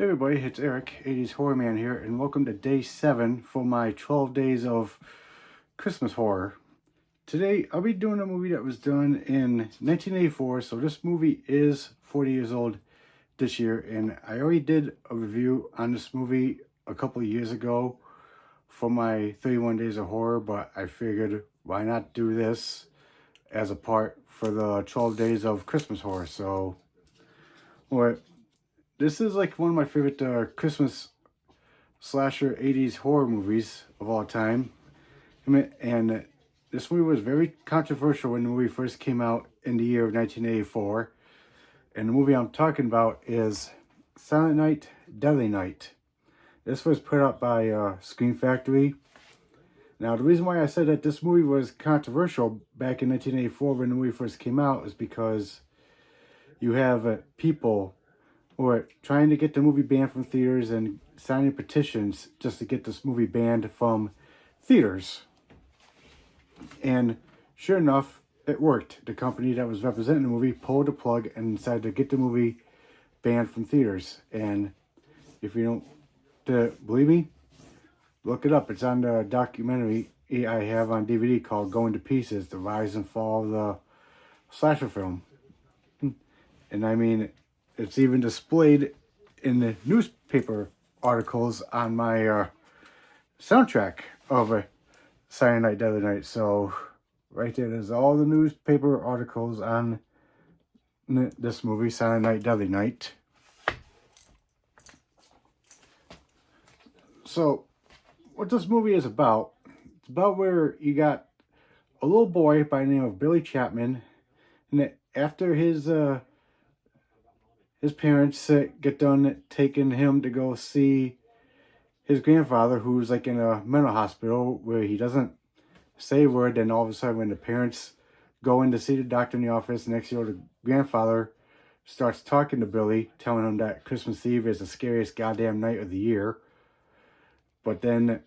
Hey everybody, it's Eric, 80s Horror Man here, and welcome to day 7 for my 12 days of Christmas horror. Today, I'll be doing a movie that was done in 1984, so this movie is 40 years old this year, and I already did a review on this movie a couple of years ago for my 31 Days of Horror, but I figured, why not do this as a part for the 12 Days of Christmas Horror, so... What? This is like one of my favorite Christmas slasher 80s horror movies of all time. And this movie was very controversial when the movie first came out in the year of 1984. And the movie I'm talking about is Silent Night, Deadly Night. This was put out by Scream Factory. Now, the reason why I said that this movie was controversial back in 1984 when the movie first came out is because you have people who are trying to get the movie banned from theaters and signing petitions just to get this movie banned from theaters. And sure enough, it worked. The company that was representing the movie pulled the plug and decided to get the movie banned from theaters. And if you don't believe me, look it up. It's on the documentary I have on DVD called Going to Pieces, The Rise and Fall of the Slasher Film. And I mean, it's even displayed in the newspaper articles on my soundtrack of Silent Night, Deadly Night. So, right there's all the newspaper articles on this movie, Silent Night, Deadly Night. So, what this movie is about, it's about where you got a little boy by the name of Billy Chapman, and after his parents get done taking him to go see his grandfather, who's like in a mental hospital where he doesn't say a word. Then all of a sudden, when the parents go in to see the doctor in the office, next year the grandfather starts talking to Billy, telling him that Christmas Eve is the scariest goddamn night of the year. But then,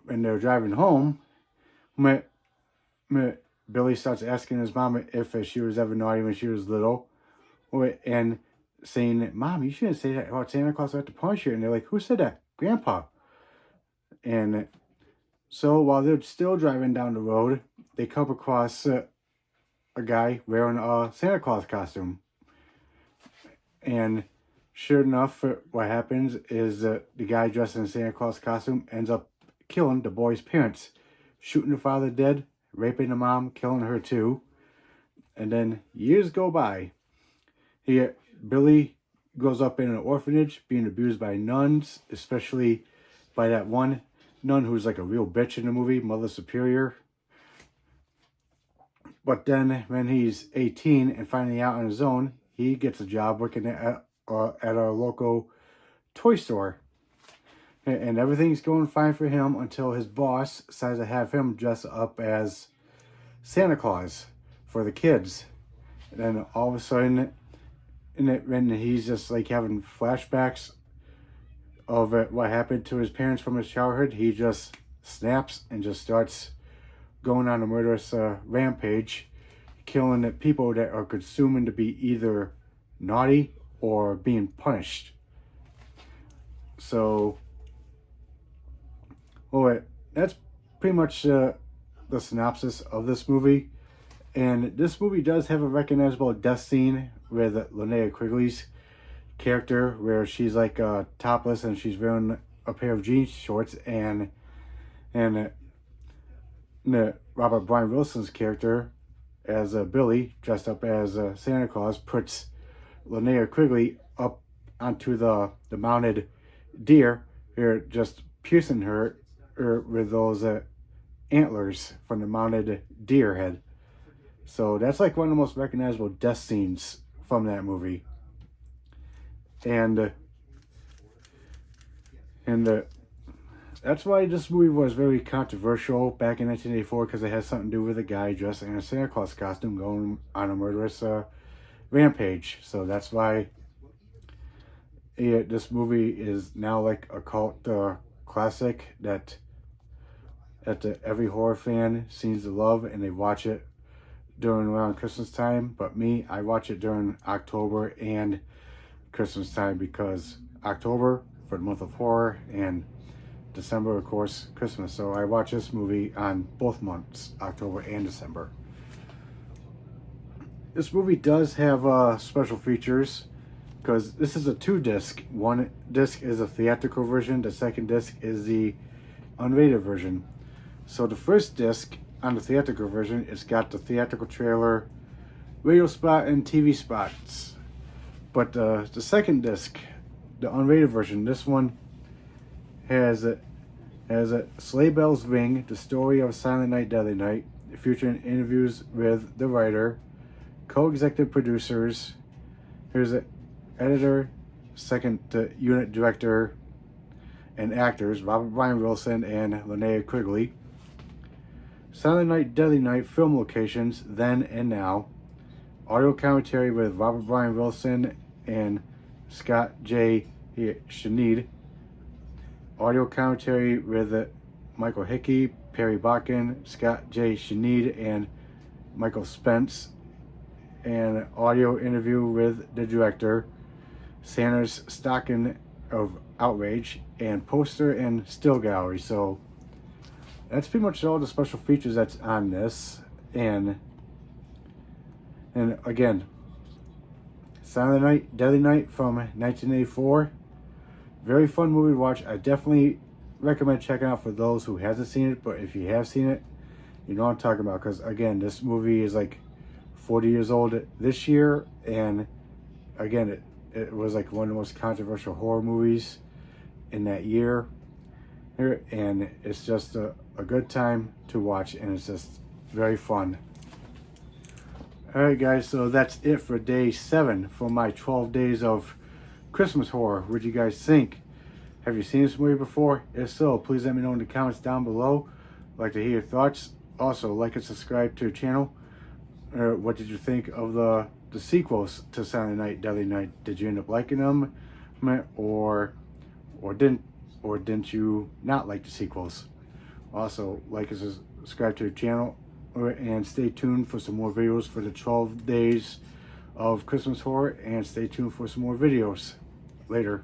when they're driving home, Billy starts asking his mom if she was ever naughty when she was little. And saying, Mom, you shouldn't say that about Santa Claus. I have to punish you. And they're like, who said that? Grandpa. And so while they're still driving down the road, they come across a guy wearing a Santa Claus costume. And sure enough, what happens is the guy dressed in a Santa Claus costume ends up killing the boy's parents, shooting the father dead, raping the mom, killing her too. And then years go by. Billy grows up in an orphanage, being abused by nuns, especially by that one nun who's like a real bitch in the movie, Mother Superior. But then when he's 18 and finally out on his own, he gets a job working at a local toy store. And everything's going fine for him until his boss decides to have him dress up as Santa Claus for the kids. And then all of a sudden, when he's just like having flashbacks of what happened to his parents from his childhood, he just snaps and just starts going on a murderous rampage, killing the people that are consuming to be either naughty or being punished. So, that's pretty much the synopsis of this movie. And this movie does have a recognizable death scene with Linnea Quigley's character, where she's like topless and she's wearing a pair of jean shorts, and Robert Brian Wilson's character as Billy, dressed up as Santa Claus, puts Linnea Quigley up onto the mounted deer, just piercing her with those antlers from the mounted deer head. So that's like one of the most recognizable death scenes from that movie. And that's why this movie was very controversial back in 1984, because it has something to do with a guy dressed in a Santa Claus costume going on a murderous rampage. So that's why this movie is now like a cult classic that every horror fan seems to love, and they watch it during around Christmas time. But me, I watch it during October and Christmas time because October for the month of horror, and December, of course, Christmas. So I watch this movie on both months, October and December. This movie does have special features because this is a 2-disc. One disc is a theatrical version. The second disc is the unrated version. So the first disc on the theatrical version, it's got the theatrical trailer, radio spot, and TV spots. But the second disc, the unrated version, this one has a Sleigh Bells Ring, the story of Silent Night, Deadly Night, featuring interviews with the writer, co-executive producers. Here's an editor, second unit director, and actors, Robert Brian Wilson and Linnea Quigley. Silent Night, Deadly Night film locations, then and now. Audio commentary with Robert Brian Wilson and Scott J. Schneid. Audio commentary with Michael Hickey, Perry Bakken, Scott J. Schneid, and Michael Spence. And audio interview with the director, Sanders Stocking of Outrage, and poster and still gallery. So that's pretty much all the special features that's on this. And again, Silent Night, Deadly Night from 1984. Very fun movie to watch. I definitely recommend checking out for those who hasn't seen it. But if you have seen it, you know what I'm talking about. Because again, this movie is like 40 years old this year. And again, it was like one of the most controversial horror movies in that year. And it's just a good time to watch. And it's just very fun. Alright guys, so that's it for day 7 for my 12 days of Christmas horror. What do you guys think? Have you seen this movie before? If so, please let me know in the comments down below. I'd like to hear your thoughts. Also, like and subscribe to the channel. What did you think of the sequels to Silent Night, Deadly Night? Did you end up liking them? Or didn't you not like the sequels? Also, like and subscribe to the channel. And stay tuned for some more videos for the 12 days of Christmas horror, and stay tuned for some more videos later.